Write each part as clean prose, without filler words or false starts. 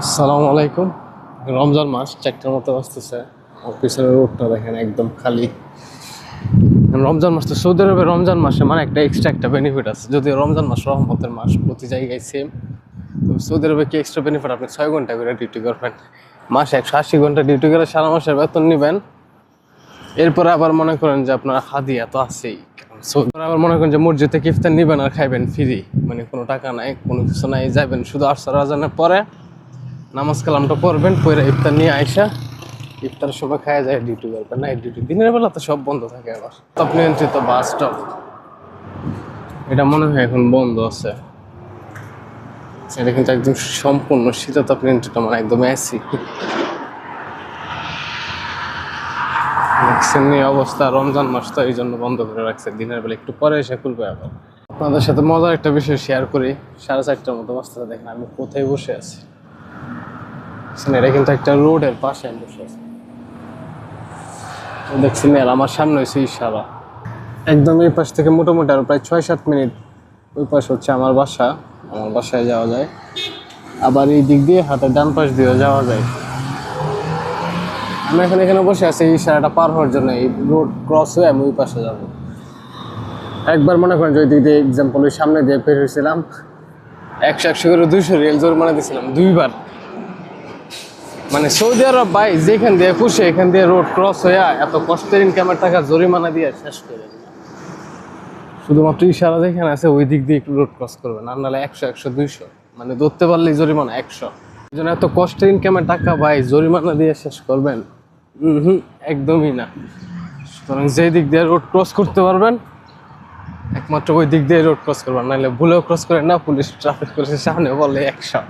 আসসালামু আলাইকুম। রমজান মাস 4টার মতো আসতেছে। অফিসের রোডটা দেখেন একদম খালি। রমজান মাস তো সৌদি আরবে রমজান মাসে মানে একটা বেনিফিট আছে, যদিও রমজান মাস রহমতের মাস, প্রতি জায়গায় সেম। তো সৌদি আরবে কি এক্সট্রা বেনিফিট, আপনি 6 ঘন্টা করে ডিউটি করবেন, মাসে 180 ঘন্টা ডিউটি করে সারা মাসের বেতন নেবেন। এরপরে আবার মনে করেন যে আপনার হাদিয়া তো আছেই, আবার মনে করেন যে মসজিদ থেকে ইফতার নিবেন আর খাইবেন ফ্রি, মানে কোনো টাকা নাই, কোনো কিছু নাই, যাবেন শুধু আসর আজানের পরে নামাজ কালামটা পড়বেন, পরে ইফতার নিয়ে আইসা ইফতারের সময় খাওয়া যায় ডিউটি করবেন। নাইট ডিউটি দিনের বেলা তো সব বন্ধ থাকে। আবার টপ নিয়ন্ত্রিত বাস স্টপ, এটা মনে হয় এখন বন্ধ আছে। এটা কিন্তু একদম সম্পূর্ণ শীতাতপ নিয়ন্ত্রিত, মানে একদম এসি। অবস্থা, রমজান মাস তো এই জন্য বন্ধ করে রাখছে, দিনের বেলা একটু পরে এসে খুলবে। আবার আপনাদের সাথে মজার একটা বিষয় শেয়ার করি। 4:30টার মতো বাজতে দেখেন আমি কোথায় বসে আছি। এটা কিন্তু একটা রোডের পাশে আমি বসে আছি, দেখছি মেল আমার সামনে হয়েছে ইশারা। একদম এই পাশ থেকে মোটামুটি আরো প্রায় 6-7 মিনিট ওই পাশ হচ্ছে আমার বাসা, আমার বাসায় যাওয়া যায়। আবার এই দিক দিয়ে হাতের ডান পাশ দিয়েও যাওয়া যায়। আমি এখন এখানে বসে আছি ইশারাটা পার হওয়ার জন্য, এই রোড ক্রস হয়ে আমি ওই পাশে যাবো। একবার মনে করেন যে ওই দিক দিয়ে এক্সাম্পল ওই সামনে দিয়ে বের হয়েছিলাম, 100 করে 200 রিয়াল জরিমানা দিয়েছিলাম 2বার। মানে সৌদি আরব ভাই যেখান দিয়ে খুশি এখান দিয়ে রোড ক্রস হয়ে এত কষ্টের ইনকামের টাকা জরিমানা দিয়ে শেষ করে, শুধুমাত্র ইশারা যেখানে আছে ওই দিক দিয়ে একটু রোড ক্রস করবেন, আর নাহলে 100-200 মানে ধরতে পারলেই জরিমানা 100। এই জন্য এত কষ্টের ইনকামের টাকা ভাই জরিমানা দিয়ে শেষ করবেন? একদমই না। সুতরাং যে দিক দিয়ে রোড ক্রস করতে পারবেন একমাত্র ওই দিক দিয়ে রোড ক্রস করবেন, নাহলে ভুলেও ক্রস করেন না, পুলিশ ট্রাফিক পুলিশের সামনে বলে 100,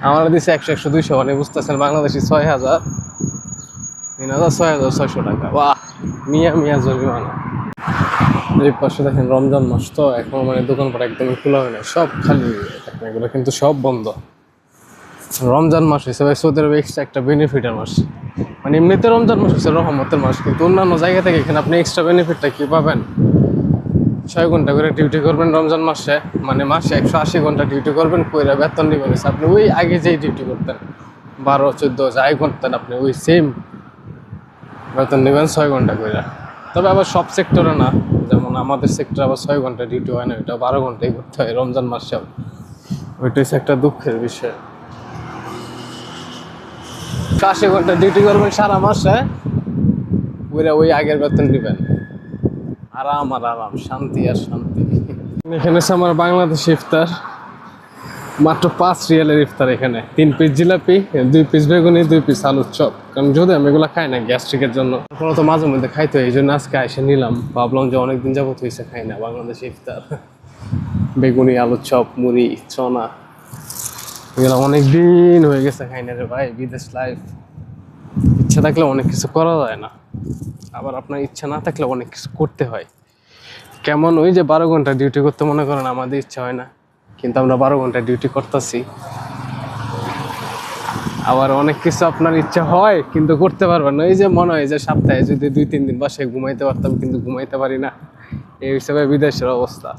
আমার দিচ্ছে 100-100-200, মানে বুঝতেছেন বাংলাদেশি 6000, 3000, 6600 টাকা। বাহ, মিয়া জরিমানা। এই পাশে দেখেন রমজান মাস তো এখন মানে দোকানপাট একদমই খোলা হয় না, সব খালি দেখেন, এগুলো কিন্তু সব বন্ধ। রমজান মাস হিসেবে সৌদি আরবে এক্সট্রা একটা বেনিফিটের মাস, মানে এমনিতে রমজান মাস হচ্ছে রহমতের মাস, কিন্তু অন্যান্য জায়গা থেকে এখানে আপনি এক্সট্রা বেনিফিটটা কি পাবেন? 6 ঘন্টা করে ডিউটি করবেন রমজান মাসে, মানে মাসে 180 ঘন্টা ডিউটি করবেন, কইরা বেতন নিবেন আপনি ওই আগে যেই ডিউটি করতেন 12-14 যাই করতেন আপনি ওই সেম বেতন নেবেন 6 ঘন্টা করে। তবে আবার সব সেক্টরে না, যেমন আমাদের সেক্টরে আবার 6 ঘন্টা ডিউটি হয় না, এটা 12 ঘন্টাই করতে হয় রমজান মাসে। ওইটাই হচ্ছে একটা দুঃখের বিষয়। 80 ঘন্টা ডিউটি করবেন সারা মাসে, ওই আগের বেতন নেবেন, আরাম আর আরাম, শান্তি আর শান্তি। এখানে আমার বাংলাদেশি ইফতার মাত্র 5 রিয়ালের ইফতার। এখানে 3 পিস জিলাপি, 2 পিস বেগুনি, 2 পিস আলুর চপ। কারণ যদি আমি এগুলো খাই না গ্যাস্ট্রিকের জন্য, তো মাঝে মধ্যে খাইতে হয়, এই জন্য আজকে এসে নিলাম। ভাবলাম যে অনেকদিন যাবত হয়েছে খাই না বাংলাদেশি ইফতার। বেগুনি, আলুর চপ, মুড়ি, চনা, এগুলো অনেকদিন হয়ে গেছে খাই না রে ভাই। বিদেশ লাইফ, ইচ্ছা থাকলে অনেক কিছু করা যায় না, আবার আপনার ইচ্ছা না থাকলে অনেক কিছু করতে হয়। কেমন ওই যে 12 ঘন্টা ডিউটি করতে মনে করেন আমাদের ইচ্ছা হয় না, কিন্তু আমরা 12 ঘন্টা ডিউটি করতেছি। আবার অনেক কিছু আপনার ইচ্ছা হয় কিন্তু করতে পারবেন না। এই যে মনে হয় যে সপ্তাহে যদি 2-3 দিন বাসায় ঘুমাইতে পারতাম, কিন্তু ঘুমাইতে পারি না। এই হিসাবে বিদেশের অবস্থা।